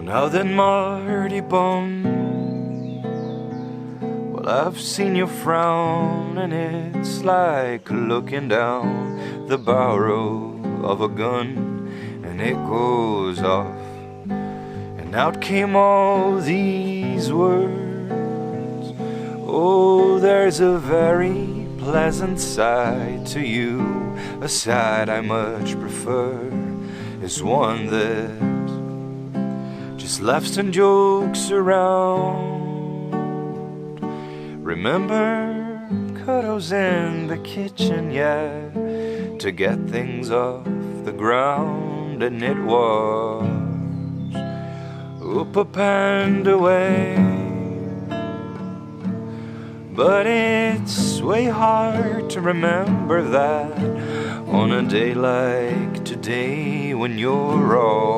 Now then, Mardy bum, well, I've seen you frown, and it's like looking down the barrel of a gun, and it goes off, and out came all these words. Oh, there's a very pleasant side to you, a side I much prefer, is one that just laughs and jokes around. Remember cuddles in the kitchen, yeah, to get things off the ground, and it was up and away. But it's way hard to remember that on a day like today, when you're all